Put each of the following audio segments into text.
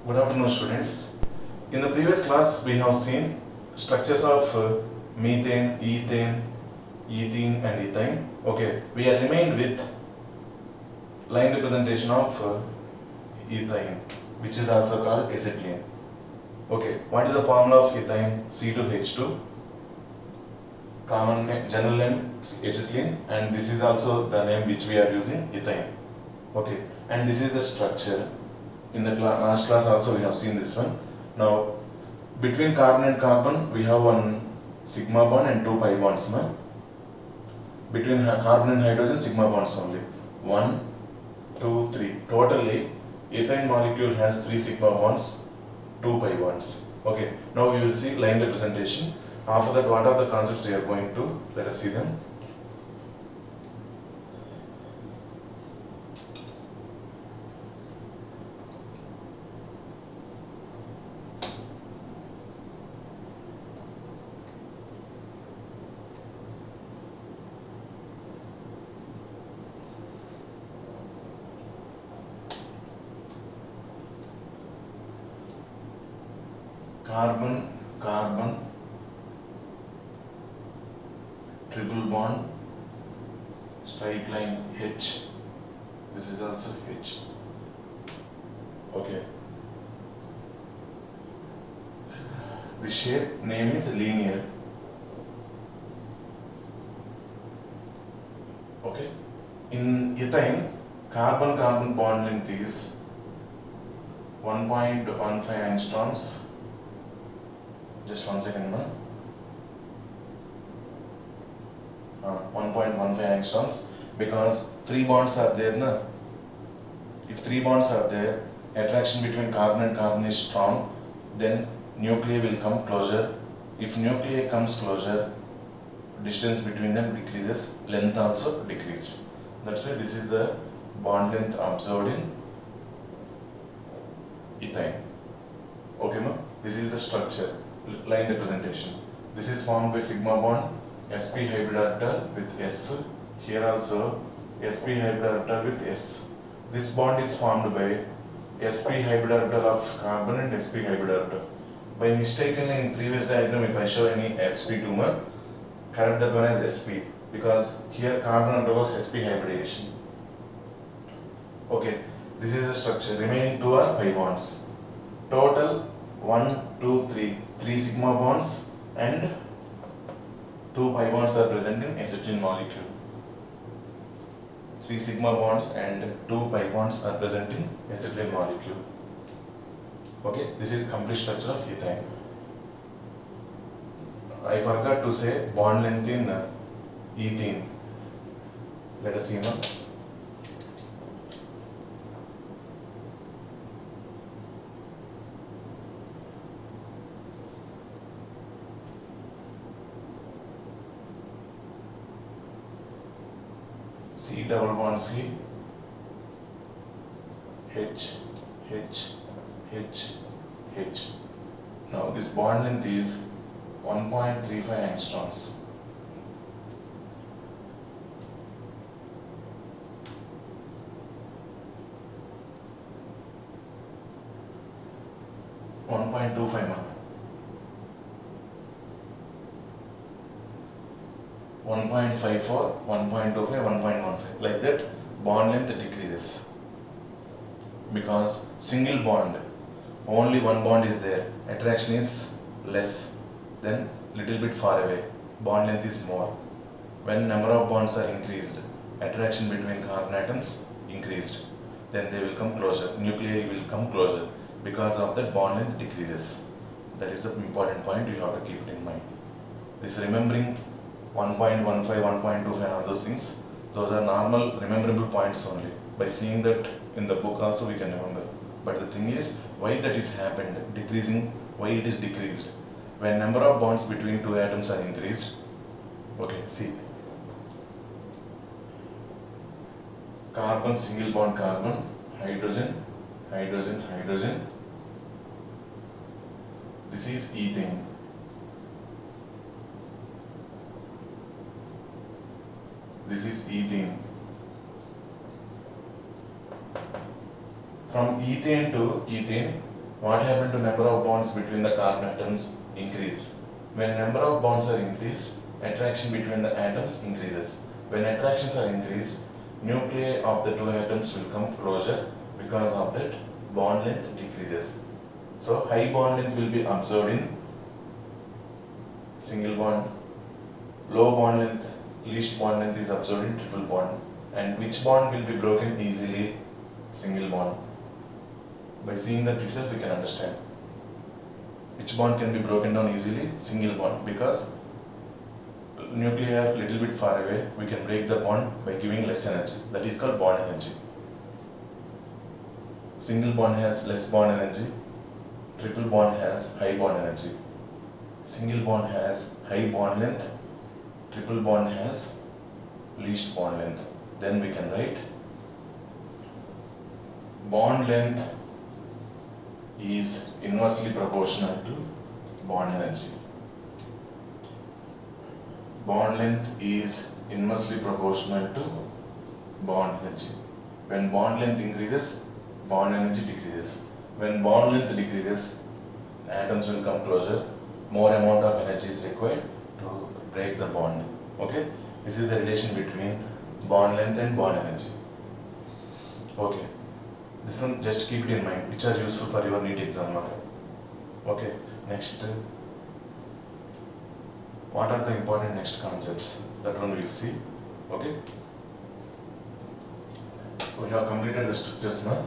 Good afternoon, students. In the previous class, we have seen structures of methane, ethene, and ethane. Okay, we are remained with line representation of ethane, which is also called acetylene. Okay, what is the formula of ethane? C2H2, common name, general name acetylene, and this is also the name which we are using, ethane. Okay, and this is the structure. In the last class also we have seen this one. Now between carbon and carbon we have one sigma bond and two pi bonds. No? Between carbon and hydrogen sigma bonds only. 1, 2, 3. Totally ethane molecule has 3 sigma bonds, 2 pi bonds. Okay. Now we will see line representation. After that, what are the concepts we are going to? Let us see them. Carbon, carbon, triple bond, straight line H. This is also H. Okay. The shape name is linear. Okay. In ethane, carbon-carbon bond length is 1.15 angstroms. Just 1 second, no? 1.15 angstroms, because 3 bonds are there, no? If 3 bonds are there, attraction between carbon and carbon is strong, then nuclei will come closer. If nuclei comes closer, distance between them decreases, length also decreased. That's why this is the bond length observed in ethane. Okay, no? This is the structure, line representation. This is formed by sigma bond, sp hybrid orbital with S. Here also sp hybrid orbital with S. This bond is formed by sp hybrid orbital of carbon and sp hybrid orbital. By mistakenly in previous diagram, if I show any sp tumor, correct that one as sp, because here carbon undergoes sp hybridization. Okay, this is the structure. Remaining 2 are pi bonds. Total 1, 2, 3. 3 sigma bonds and 2 pi bonds are present in acetylene molecule. 3 sigma bonds and 2 pi bonds are present in acetylene molecule. Okay, this is complete structure of ethane. I forgot to say bond length in ethene. Let us see now. C double bond C, H, H, H, H. Now this bond length is 1.35 angstroms. One point two five, 1.54, 1.25, 1.15. Like that, bond length decreases. Because single bond, only one bond is there. Attraction is less. Then little bit far away. Bond length is more. When number of bonds are increased, attraction between carbon atoms increased. Then they will come closer. Nuclei will come closer. Because of that, bond length decreases. That is the important point you have to keep it in mind. This remembering 1.15, 1.25 and all those things, those are normal rememberable points only. By seeing that in the book also we can remember. But the thing is, why that is happened, decreasing, why it is decreased. When number of bonds between two atoms are increased, okay, see. Carbon, single bond carbon, hydrogen, hydrogen, hydrogen. This is ethane. This is ethene. From ethane to ethane, What happened to number of bonds between the carbon atoms? Increased. When number of bonds are increased, attraction between the atoms increases. When attractions are increased, nuclei of the two atoms will come closer. Because of that, bond length decreases. So high bond length will be observed in single bond, low bond length, least bond length is observed in triple bond. And which bond will be broken easily? Single bond. By seeing that itself we can understand which bond can be broken down easily. Single bond, because nuclei are little bit far away, we can break the bond by giving less energy. That is called bond energy. Single bond has less bond energy, triple bond has high bond energy. Single bond has high bond length, triple bond has least bond length. Then we can write bond length is inversely proportional to bond energy. Bond length is inversely proportional to bond energy. When bond length increases, bond energy decreases. When bond length decreases, atoms will come closer. More amount of energy is required to break the bond. Okay? This is the relation between bond length and bond energy. Okay. This one just keep it in mind, which are useful for your NEET exam now. Okay. Next. What are the important next concepts? That one we will see. Okay. We have completed the structures now.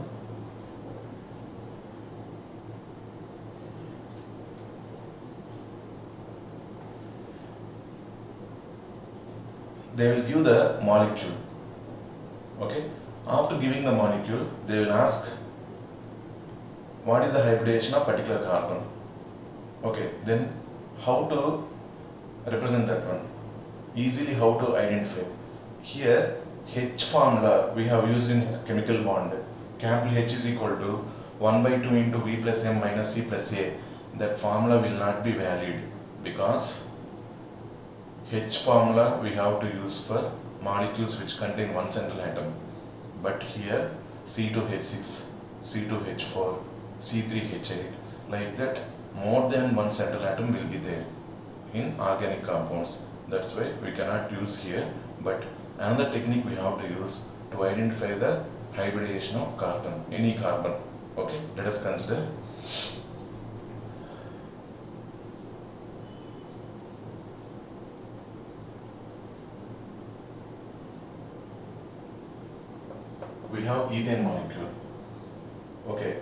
They will give the molecule. Okay. After giving the molecule, they will ask what is the hybridization of particular carbon. Okay. Then how to represent that one? Easily how to identify. Here H formula we have used in chemical bond. Capital H is equal to 1 by 2 into V plus M minus C plus A. That formula will not be valid because H formula we have to use for molecules which contain one central atom. But here C2H6, C2H4, C3H8, like that more than one central atom will be there in organic compounds. That's why we cannot use here, but another technique we have to use to identify the hybridization of carbon, any carbon. Okay, let us consider. We have ethane molecule. Okay,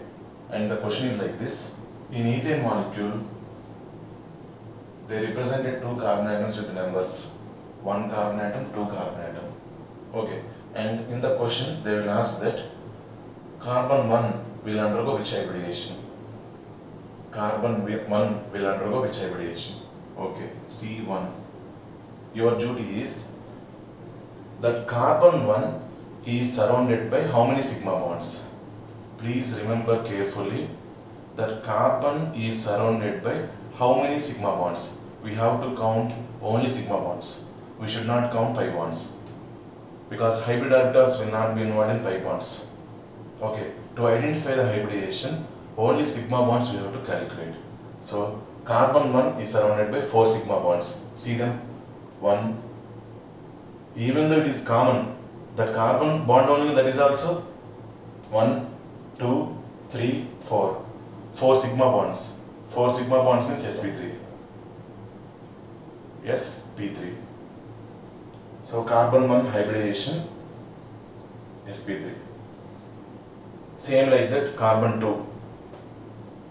and the question is like this. In ethane molecule, they represented two carbon atoms with numbers. One carbon atom, two carbon atom. Okay, and in the question they will ask that carbon 1 will undergo which hybridization? Carbon 1 will undergo which hybridization? Okay, C1. Your duty is that carbon 1 is surrounded by how many sigma bonds? Please remember carefully that carbon is surrounded by how many sigma bonds? We have to count only sigma bonds. We should not count pi bonds because hybrid orbitals will not be involved in pi bonds. Okay, to identify the hybridization, only sigma bonds we have to calculate. So carbon 1 is surrounded by 4 sigma bonds. See them? 1. Even though it is common, that carbon bond only, that is also 1, 2, 3, 4. 4 sigma bonds. 4 sigma bonds means sp3. sp3. So carbon 1 hybridization sp3. Same like that carbon 2.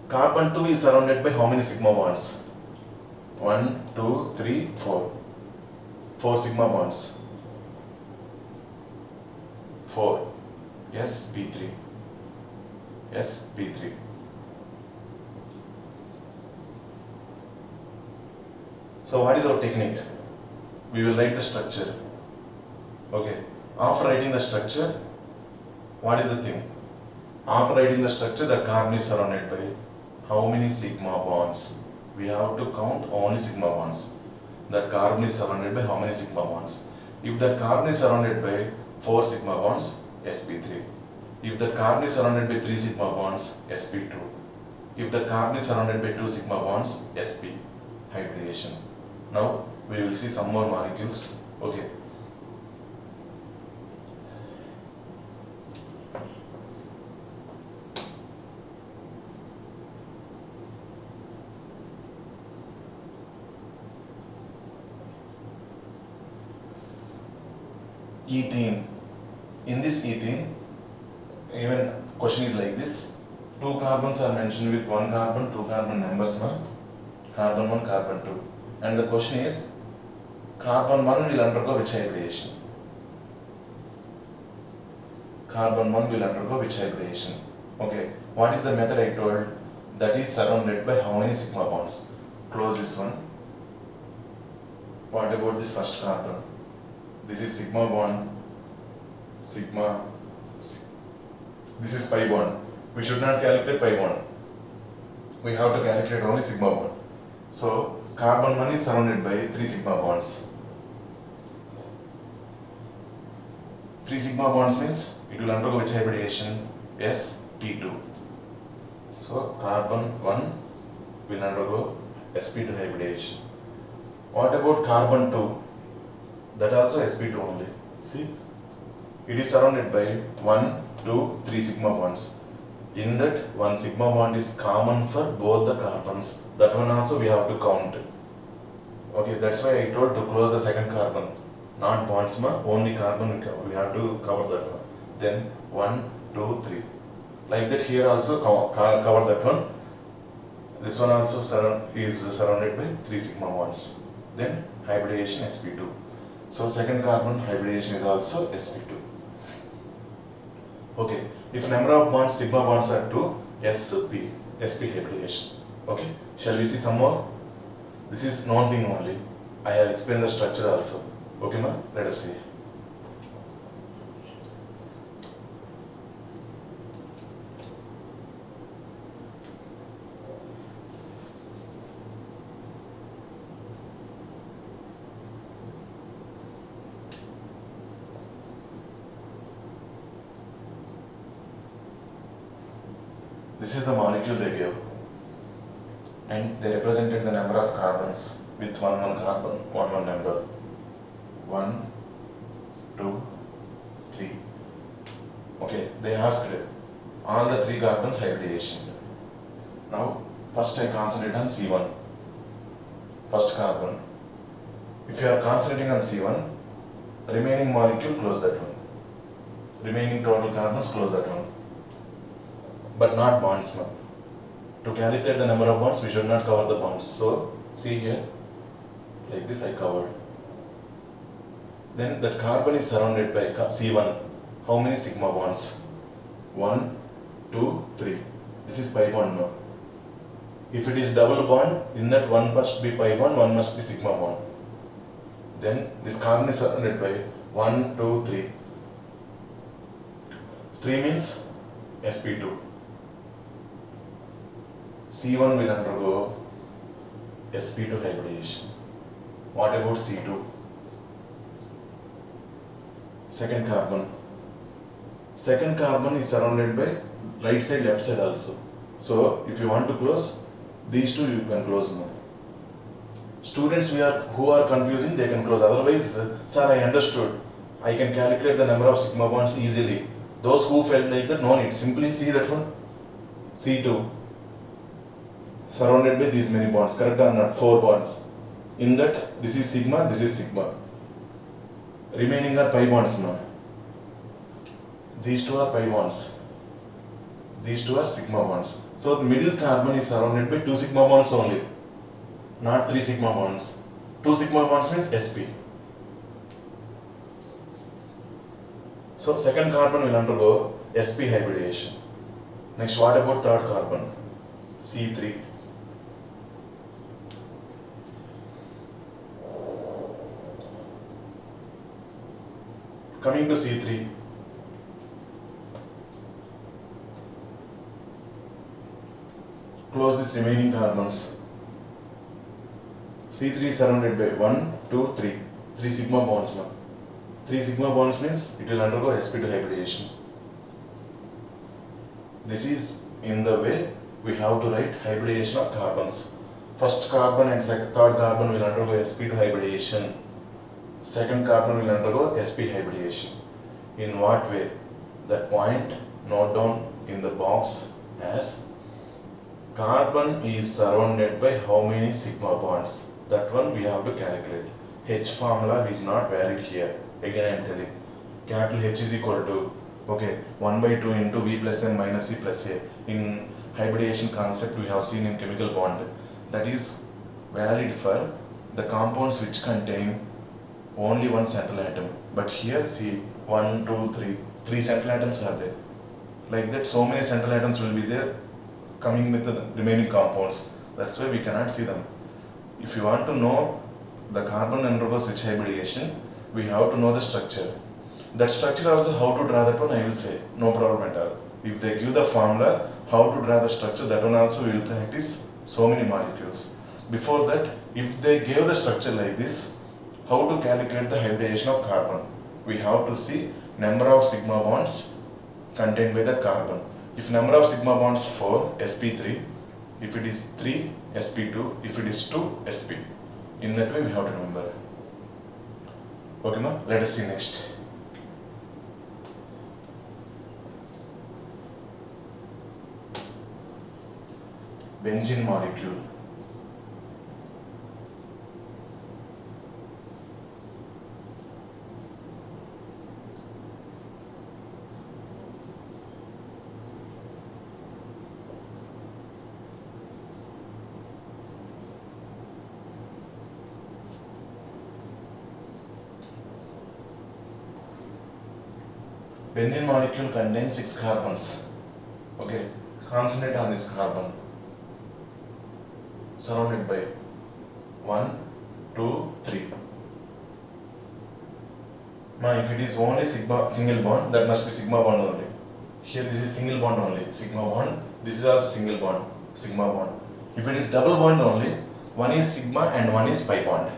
Carbon 2 is surrounded by how many sigma bonds? 1, 2, 3, 4. 4 sigma bonds. 4. sp3. sp3. So what is our technique? We will write the structure. Okay. After writing the structure, what is the thing? After writing the structure, the carbon is surrounded by how many sigma bonds? We have to count only sigma bonds. The carbon is surrounded by how many sigma bonds? If the carbon is surrounded by 4 sigma bonds, sp3. If the carbon is surrounded by 3 sigma bonds, sp2. If the carbon is surrounded by 2 sigma bonds, sp, hybridization. Now we will see some more molecules. Okay. Ethene. In this ethene, even question is like this: 2 carbons are mentioned with 1 carbon, 2 carbon numbers, no? Carbon 1, carbon 2. And the question is, carbon 1 will undergo which hybridization? Carbon 1 will undergo which hybridization? Okay, what is the method I told? That is surrounded by how many sigma bonds? Close this one. What about this first carbon? This is sigma bond, sigma, this is pi bond. We should not calculate pi bond. We have to calculate only sigma bond. So, carbon 1 is surrounded by 3 sigma bonds. 3 sigma bonds means it will undergo which hybridization? sp2. So, carbon 1 will undergo sp2 hybridization. What about carbon 2? That also sp2 only. See, it is surrounded by 1, 2, 3 sigma bonds. In that, 1 sigma bond is common for both the carbons. That one also we have to count. Okay, that's why I told to close the second carbon. Not bonds, only carbon we have to cover that one. Then 1, 2, 3. Like that here also cover that one. This one also is surrounded by 3 sigma bonds. Then hybridization sp2. So second carbon hybridization is also sp2. Okay, if number of bonds, sigma bonds are 2, sp hybridization. Okay, shall we see some more? This is known thing only. I have explained the structure also. Okay, ma? Let us see. This is the molecule they gave, and they represented the number of carbons with 1 carbon, 1 number. 1, 2, 3. Okay, they asked all the 3 carbons hybridization. Now, first I concentrate on C1, first carbon. If you are concentrating on C1, remaining molecule close that one. Remaining total carbons close that one. But not bonds now. To calculate the number of bonds, we should not cover the bonds. So, see here, like this I covered. Then that carbon is surrounded by C1. How many sigma bonds? 1, 2, 3. This is pi bond now. If it is double bond, in that one must be pi bond, one must be sigma bond. Then this carbon is surrounded by 1, 2, 3. 3 means sp2. C1 will undergo sp2 hybridization. What about C2? Second carbon. Second carbon is surrounded by right side, left side also. So if you want to close, these two you can close now. Students who are confusing, they can close. Otherwise, sir, I understood. I can calculate the number of sigma bonds easily. Those who felt like that, no need. Simply see that one. C2. Surrounded by these many bonds. Correct or not? 4 bonds. In that, this is sigma, this is sigma. Remaining are pi bonds now. These two are pi bonds. These two are sigma bonds. So the middle carbon is surrounded by 2 sigma bonds only. Not 3 sigma bonds. 2 sigma bonds means sp. So second carbon will undergo sp hybridization. Next, what about third carbon? C3. Coming to C3. Close this remaining carbons. C3 is surrounded by 1, 2, 3. 3 sigma bonds now. 3 sigma bonds means it will undergo sp2 hybridization. This is in the way we have to write hybridization of carbons. First carbon and third carbon will undergo sp2 hybridization. Second carbon will undergo sp hybridization. In what way? That point note down in the box as carbon is surrounded by how many sigma bonds. That one we have to calculate. H formula is not valid here. Again I am telling. Capital H is equal to 1 by 2 into V plus M minus C plus A. In hybridization concept we have seen in chemical bond. That is valid for the compounds which contain only one central atom. But here see 1, 2, 3. 3 central atoms are there. Like that so many central atoms will be there coming with the remaining compounds. That's why we cannot see them. If you want to know the carbon undergoes which hybridization, we have to know the structure. That structure also how to draw that one I will say, no problem at all. If they give the formula how to draw the structure, that one also we will practice so many molecules. Before that, if they gave the structure like this, how to calculate the hybridization of carbon? We have to see number of sigma bonds contained by the carbon. If number of sigma bonds 4, sp3. If it is 3, sp2. If it is 2, sp. In that way we have to remember. Okay, now let us see next. Benzene molecule. Benzene molecule contains 6 carbons. Okay, concentrate on this carbon. Surrounded by 1, 2, 3. Now if it is only single bond, that must be sigma bond only. Here this is single bond only, sigma bond. This is also single bond, sigma bond. If it is double bond only, one is sigma and one is pi bond.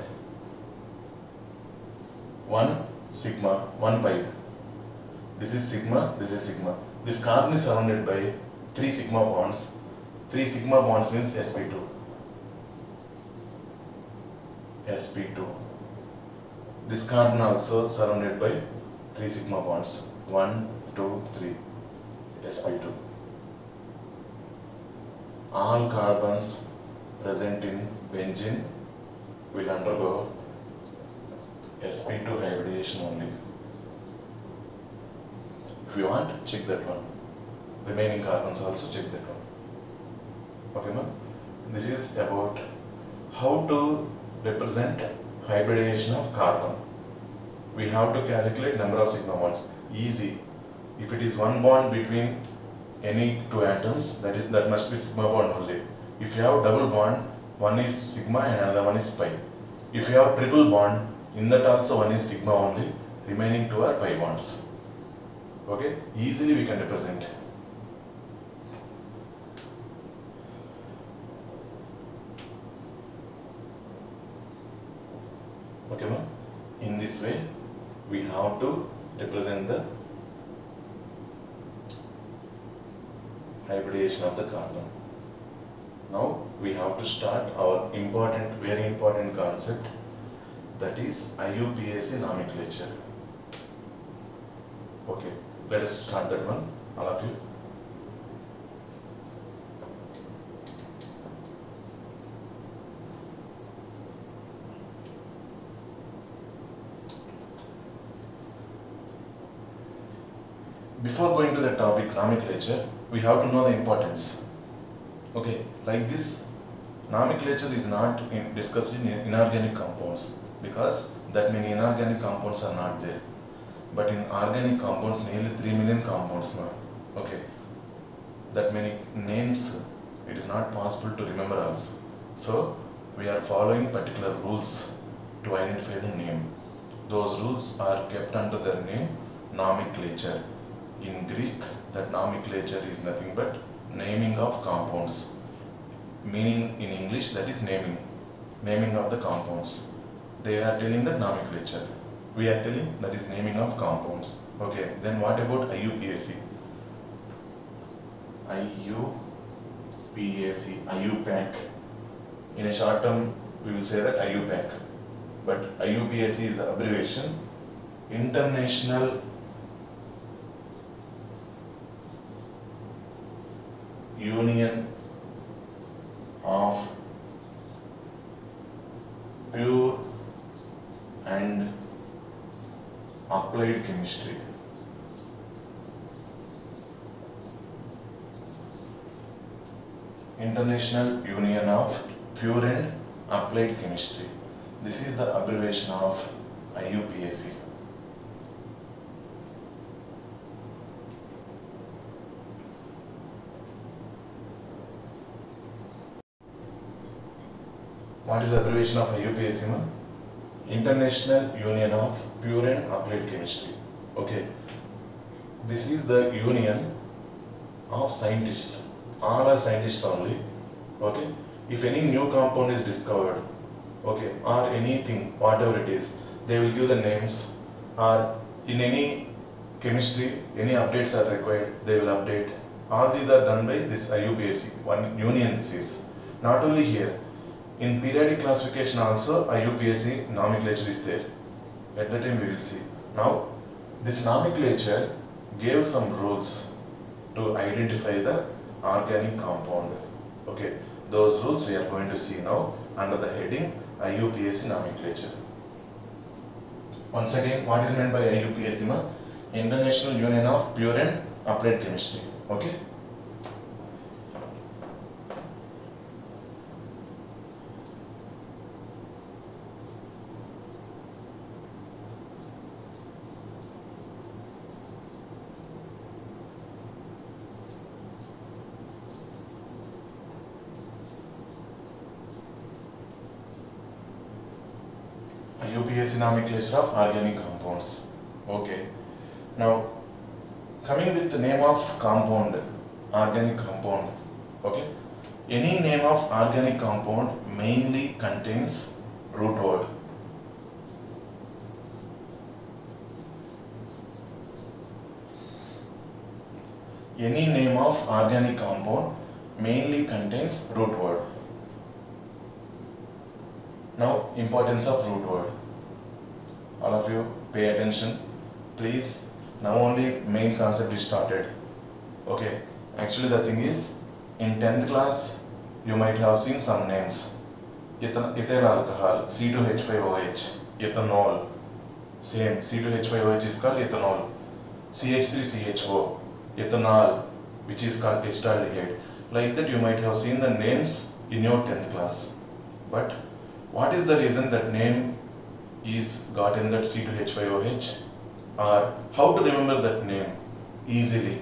1 sigma, 1 pi. This is sigma, this is sigma. This carbon is surrounded by 3 sigma bonds. 3 sigma bonds means sp2. sp2. This carbon also surrounded by 3 sigma bonds. 1, 2, 3. sp2. All carbons present in benzene will undergo sp2 hybridization only. If you want, check that one. Remaining carbons also check that one. Okay, ma'am? This is about how to represent hybridization of carbon. We have to calculate number of sigma bonds. Easy. If it is one bond between any two atoms, that must be sigma bond only. If you have double bond, one is sigma and another one is pi. If you have triple bond, in that also one is sigma only, remaining two are pi bonds. Okay, easily we can represent. Okay, ma'am? In this way, we have to represent the hybridization of the carbon. Now we have to start our very important concept, that is IUPAC nomenclature. Okay, let us start that one, all of you. Before going to the topic nomenclature, we have to know the importance. Okay, like this, nomenclature is not discussed in inorganic compounds because that many inorganic compounds are not there. But in organic compounds, nearly 3 million compounds now. Okay, that many names, it is not possible to remember also. So we are following particular rules to identify the name. Those rules are kept under the name nomenclature. In Greek, that nomenclature is nothing but naming of compounds. Meaning in English, that is naming of the compounds. They are telling that nomenclature. We are telling that is naming of compounds. Okay, then what about IUPAC? IUPAC. In a short term, we will say that IUPAC. But IUPAC is the abbreviation. International Union of Pure and Applied Chemistry. International Union of Pure and Applied Chemistry. This is the abbreviation of IUPAC. What is the abbreviation of IUPAC? International Union of Pure and Applied Chemistry. Okay. This is the union of scientists. All are scientists only. Okay. If any new compound is discovered, okay, or anything, whatever it is, they will give the names, or in any chemistry, any updates are required, they will update. All these are done by this IUPAC, one union this is. Not only here, in periodic classification also IUPAC nomenclature is there. At the time we will see. Now, this nomenclature gave some rules to identify the organic compound. Okay, those rules we are going to see now under the heading IUPAC nomenclature. Once again, what is meant by IUPAC? International Union of Pure and Applied Chemistry. Okay. IUPAC nomenclature of organic compounds. Okay. Now, coming with the name of compound, organic compound. Okay. Any name of organic compound mainly contains root word. Any name of organic compound mainly contains root word. Now, importance of root word. All of you pay attention, please. Now only main concept is started. Okay, actually the thing is, in 10th class, you might have seen some names. Ethyl alcohol, C2H5OH, ethanol. Same, C2H5OH is called ethanol. CH3CHO, ethanol, which is called acetaldehyde. Like that you might have seen the names in your 10th class. But what is the reason that name is got in that C2H5OH? Or how to remember that name easily?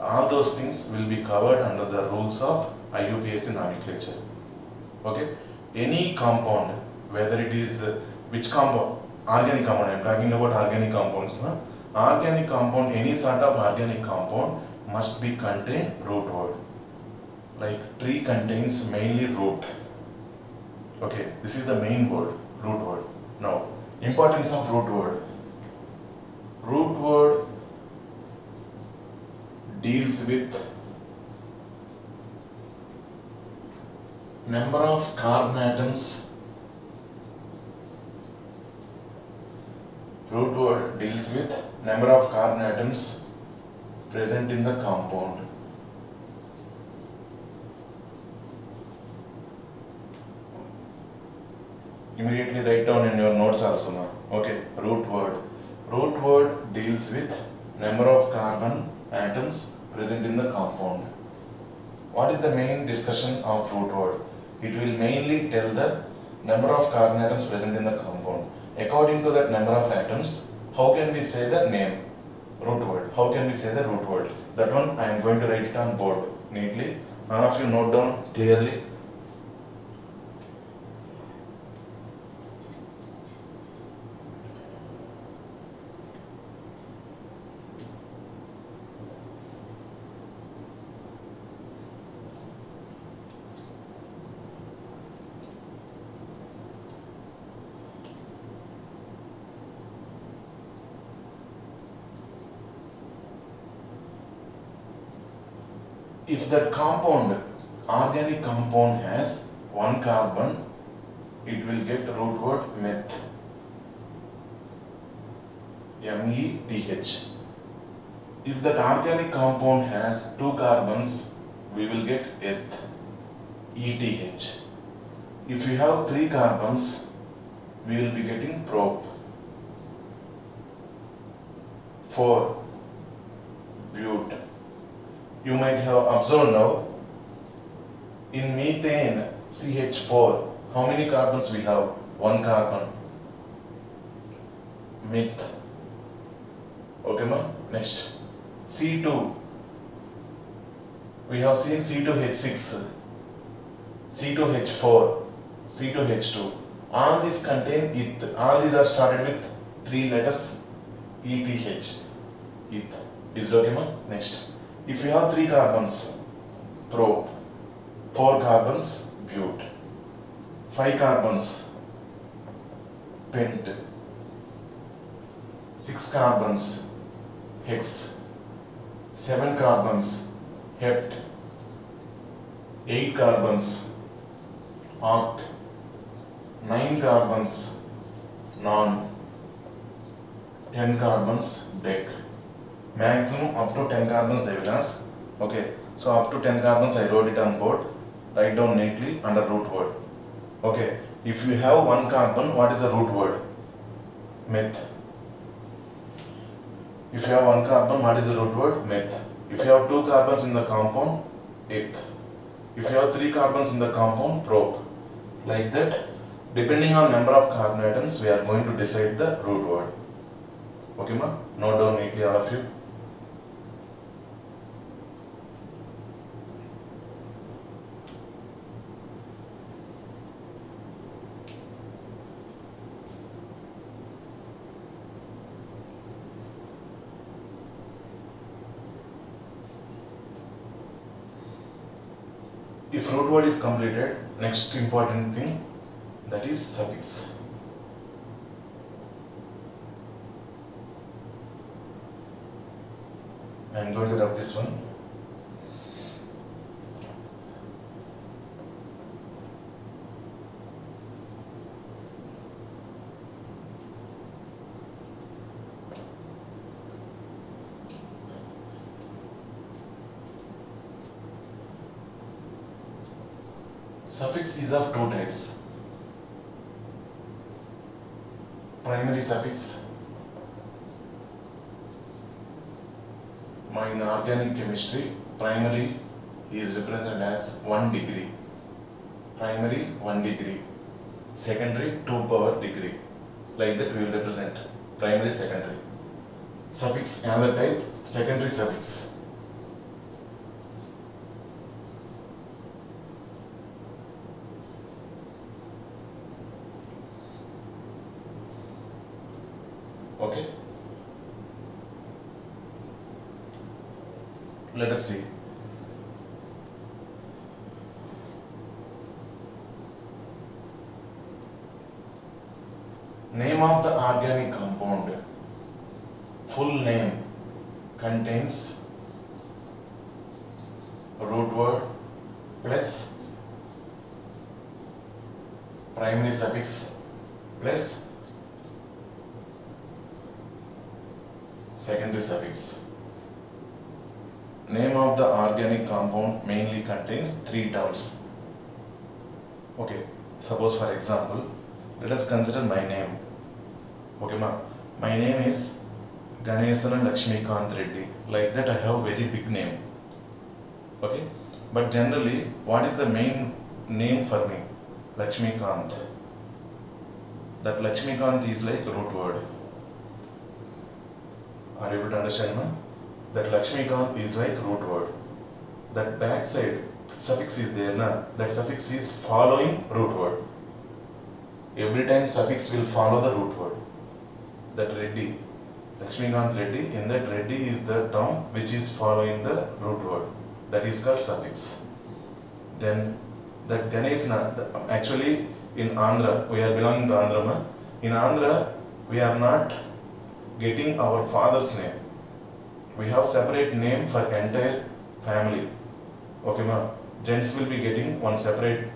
All those things will be covered under the rules of IUPAC nomenclature. Okay? Any compound, whether it is which compound, organic compound, I am talking about organic compounds. Organic compound, any sort of organic compound must be contain root word. Like tree contains mainly root. Okay, this is the main word, root word. Now, importance of root word. Root word deals with number of carbon atoms. Root word deals with number of carbon atoms present in the compound. Immediately write down in your notes also now. Okay, root word. Root word deals with number of carbon atoms present in the compound. What is the main discussion of root word? It will mainly tell the number of carbon atoms present in the compound. According to that number of atoms, how can we say the name? Root word. How can we say the root word? That one I am going to write it on board neatly. All of you note down clearly. If that compound, organic compound has one carbon, it will get root word meth. METH. If that organic compound has two carbons, we will get eth. ETH. If you have three carbons, we will be getting prop. 4. But. You might have observed now, in methane CH4, how many carbons we have? One carbon. Meth. Okay, ma? Next. C2. We have seen C2H6, C2H4, C2H2. All these contain eth. All these are started with three letters ETH. Eth. Is it okay, ma? Next. If you have three carbons, prop. 4 carbons, but. 5 carbons, pent. 6 carbons, hex. 7 carbons, hept. 8 carbons, oct. 9 carbons, non. 10 carbons, dec. Maximum up to 10 carbons they will ask. Okay, so up to 10 carbons I wrote it on board. Write down neatly under root word. Okay, if you have one carbon, what is the root word? Meth. If you have one carbon, what is the root word? Meth. If you have two carbons in the compound, eth. If you have three carbons in the compound, prop. Like that, depending on number of carbon atoms, we are going to decide the root word. Okay, ma? Note down neatly, all of you. If root word is completed, next important thing, that is suffix. I am going to rub this one. Suffix is of two types. Primary suffix. In organic chemistry, primary is represented as 1 degree. Primary 1 degree. Secondary 2 power degree. Like that we will represent primary, secondary. Suffix, another type, secondary suffix. Okay. Let us see. Name of the organic compound. Full name contains root word plus primary suffix plus secondary suffix. Name of the organic compound mainly contains three terms. Okay, suppose for example, let us consider my name. Okay, ma. My name is Ganesana Lakshmikant Reddy. Like that I have very big name. Okay, but generally, what is the main name for me? Lakshmikant. That Lakshmikant is like root word. Are you able to understand, ma? That Lakshmikant is like root word. That backside suffix is there, na? That suffix is following root word. Every time suffix will follow the root word. That Reddy, Lakshmikant Reddy, in that Reddy is the term which is following the root word. That is called suffix. Then that Ganesana, actually in Andhra, we are belonging to Andhra, ma? In Andhra, we are not getting our father's name. We have separate name for entire family. Okay, ma? Gents will be getting one separate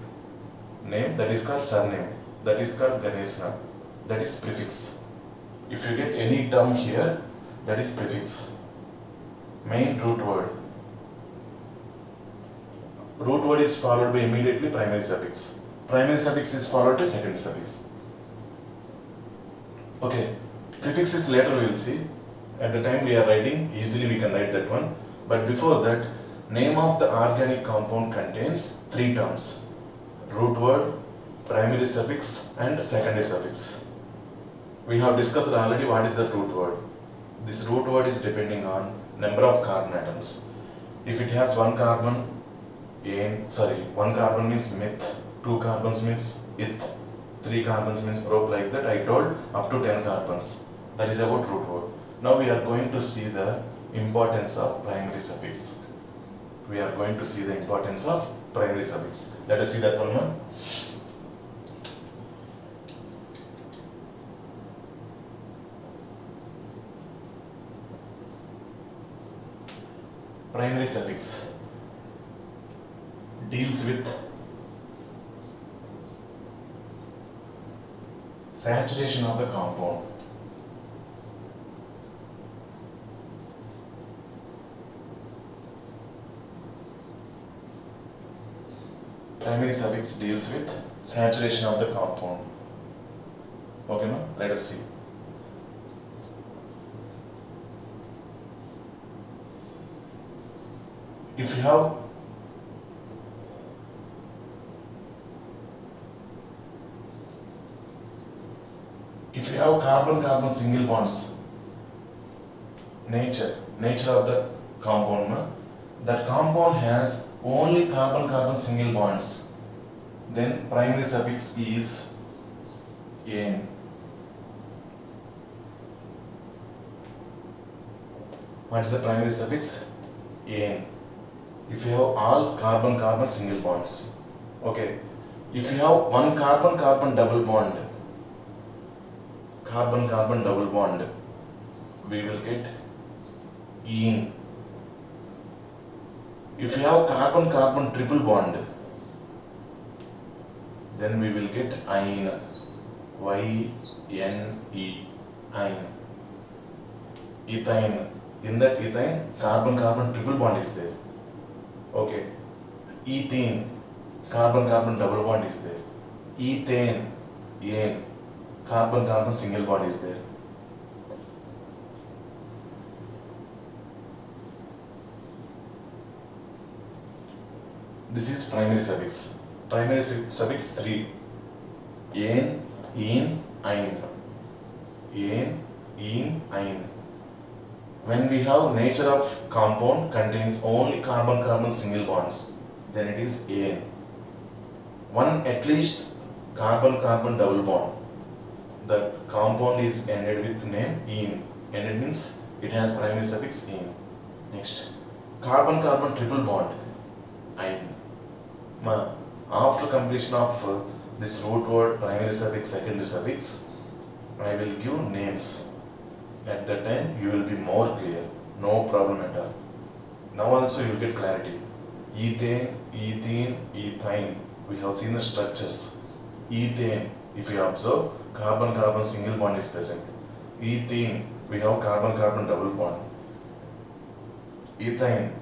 name, that is called surname, that is called Ganeshna, that is prefix. If you get any term here, that is prefix. Main root word. Root word is followed by immediately primary suffix. Primary suffix is followed by secondary suffix. Okay, prefix is later we will see. At the time we are writing, easily we can write that one. But before that, name of the organic compound contains three terms: root word, primary suffix and secondary suffix. We have discussed already what is the root word. This root word is depending on number of carbon atoms. If it has one carbon, one carbon means meth, two carbons means ith, three carbons means prop, like that I told, up to 10 carbons. That is about root word. Now we are going to see the importance of primary suffix. We are going to see the importance of primary suffix. Let us see that one now. Primary suffix deals with saturation of the compound. Primary suffix deals with saturation of the compound. Okay, now let us see. If you have carbon-carbon single bonds, nature of the compound, that compound has only carbon-carbon single bonds, then primary suffix is ane. What is the primary suffix? Ane. If you have all carbon-carbon single bonds. Okay. If you have one carbon-carbon double bond, we will get ene. If you have carbon-carbon triple bond, then we will get ine. Y-N-E, ine. Ethine. In that ethine, carbon-carbon triple bond is there. Okay. Ethene, carbon-carbon double bond is there. Ethane, ane, carbon-carbon single bond is there. This is primary suffix. Primary suffix 3. Ane, ene, ine. Ane, ene, ine. When we have nature of compound contains only carbon-carbon single bonds, then it is ane. One at least carbon-carbon double bond. The compound is ended with name ene. Ended means it has primary suffix ene. Next, carbon-carbon triple bond, ine. After completion of this root word, primary suffix, secondary suffix, I will give names. At that time you will be more clear, no problem at all. Now also you will get clarity. Ethane, ethene, ethine. We have seen the structures. Ethane, if you observe, carbon-carbon single bond is present. Ethene, we have carbon-carbon double bond. Ethine,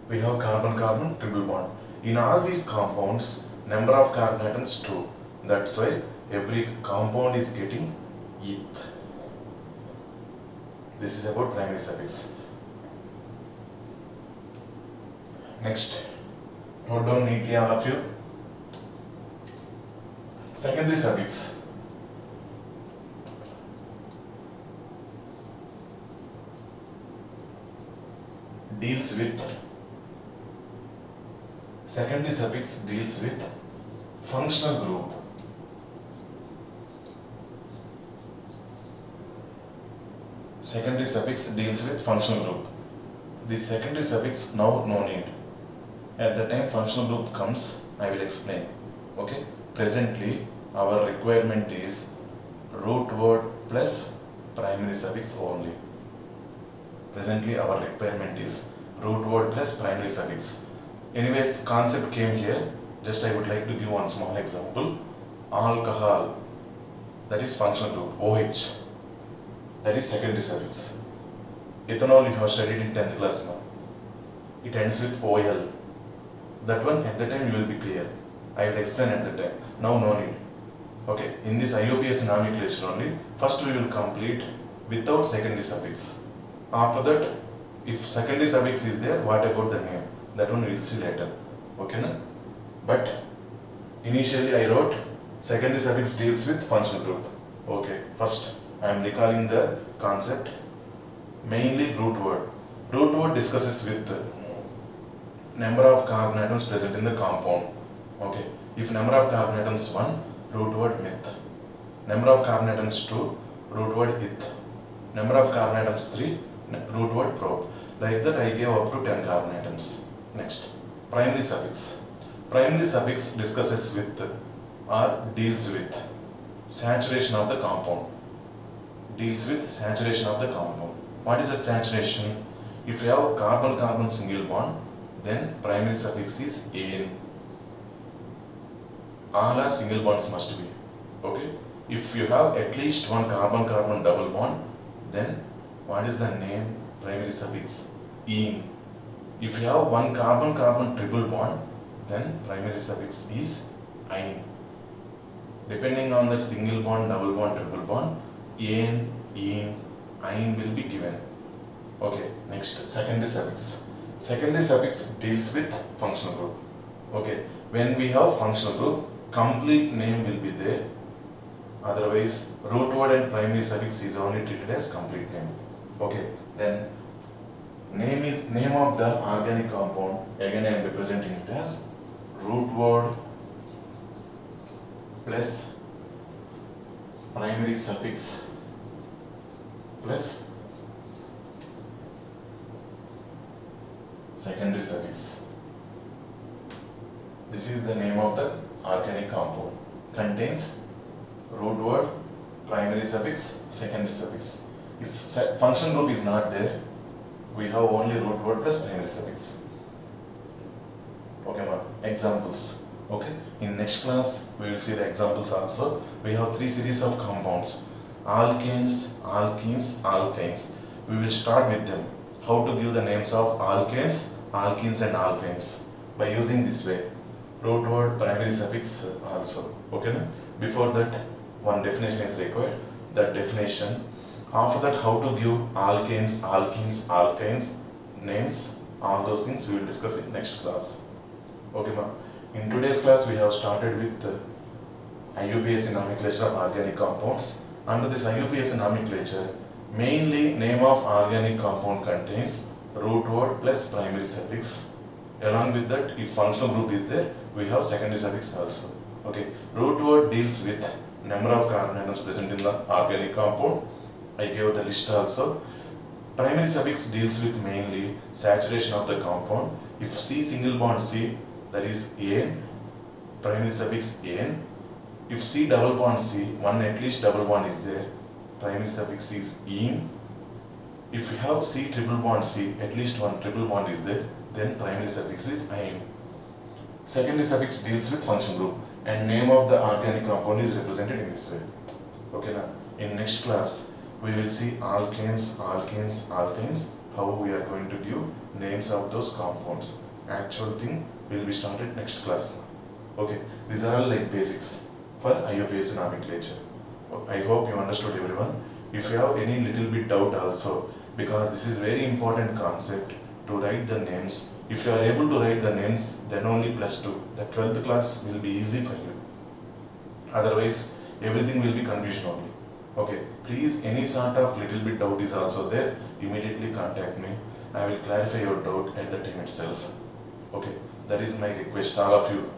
we have carbon-carbon triple bond. In all these compounds, number of carbon atoms 2. That's why every compound is getting eth. This is about primary suffix. Next, note down neatly all of you. Secondary suffix. Deals with functional group. Secondary suffix deals with functional group. This secondary suffix now no need. At the time functional group comes, I will explain. Okay. Presently our requirement is root word plus primary suffix only. Presently our requirement is root word plus primary suffix. Anyways, concept came here. Just I would like to give one small example. Alcohol, that is functional group, OH, that is secondary suffix. Ethanol you have studied in 10th class now. It ends with OL. That one at the time you will be clear. I will explain at the time. Now no need. Okay, in this IUPAC nomenclature only, first we will complete without secondary suffix. After that, if secondary suffix is there, what about the name? That one we will see later. Okay, na? But initially I wrote secondary suffix deals with functional group. Okay, first I am recalling the concept. Mainly root word. Root word discusses with number of carbon atoms present in the compound. Okay, if number of carbon atoms 1, root word meth. Number of carbon atoms 2, root word eth. Number of carbon atoms 3, root word prop. Like that I gave up to 10 carbon atoms. Next, primary suffix. Primary suffix discusses with or deals with saturation of the compound. Deals with saturation of the compound. What is the saturation? If you have carbon-carbon single bond, then primary suffix is an. All are single bonds must be. Okay. If you have at least one carbon-carbon double bond, then what is the name? Primary suffix ene. If you have one carbon-carbon triple bond, then primary suffix is ine. Depending on that single bond, double bond, triple bond, ane, ene, ine will be given. Okay, next, secondary suffix. Secondary suffix deals with functional group. Okay, when we have functional group, complete name will be there. Otherwise, root word and primary suffix is only treated as complete name. Okay, then name of the organic compound. Again, I am representing it as root word plus primary suffix plus secondary suffix. This is the name of the organic compound. Contains root word, primary suffix, secondary suffix. If function group is not there, we have only root word plus primary suffix. Okay, examples. Okay, in next class we will see the examples also. We have 3 series of compounds: alkanes, alkenes, alkynes. We will start with them. How to give the names of alkanes, alkenes and alkynes by using this way. Root word, primary suffix also. Okay, na? Before that, one definition is required. That definition. After that, how to give alkanes, alkenes, alkynes names. All those things we will discuss in next class. Okay, ma. In today's class, we have started with IUPAC nomenclature of organic compounds. Under this IUPAC nomenclature, mainly name of organic compound contains root word plus primary suffix. Along with that, if functional group is there, we have secondary suffix also. Okay, root word deals with number of carbon atoms present in the organic compound. I gave the list also. Primary suffix deals with mainly saturation of the compound. If C single bond C, that is an, primary suffix an. If C double bond C, one at least double bond is there, primary suffix is ene. If you have C triple bond C, at least one triple bond is there, then primary suffix is ine. Secondary suffix deals with function group, and name of the organic compound is represented in this way. Okay, now in next class we will see alkanes, alkenes, alkynes, how we are going to give names of those compounds. Actual thing will be started next class. Okay, these are all like basics for IUPAC nomenclature. I hope you understood everyone. If you have any little bit doubt also, because this is very important concept to write the names. If you are able to write the names, then only +2. The 12th class will be easy for you. Otherwise, everything will be confusion only. Okay, please, any sort of little bit doubt is also there, immediately contact me. I will clarify your doubt at the time itself. Okay, that is my request, all of you.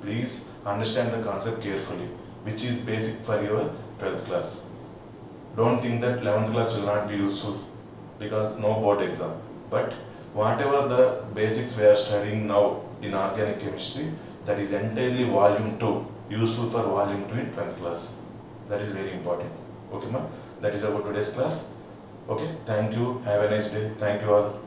Please understand the concept carefully, which is basic for your 12th class. Don't think that 11th class will not be useful because no board exam. But whatever the basics we are studying now in organic chemistry, that is entirely volume 2, useful for volume 2 in 12th class. That is very important. Okay, ma? That is about today's class. Okay, thank you. Have a nice day. Thank you all.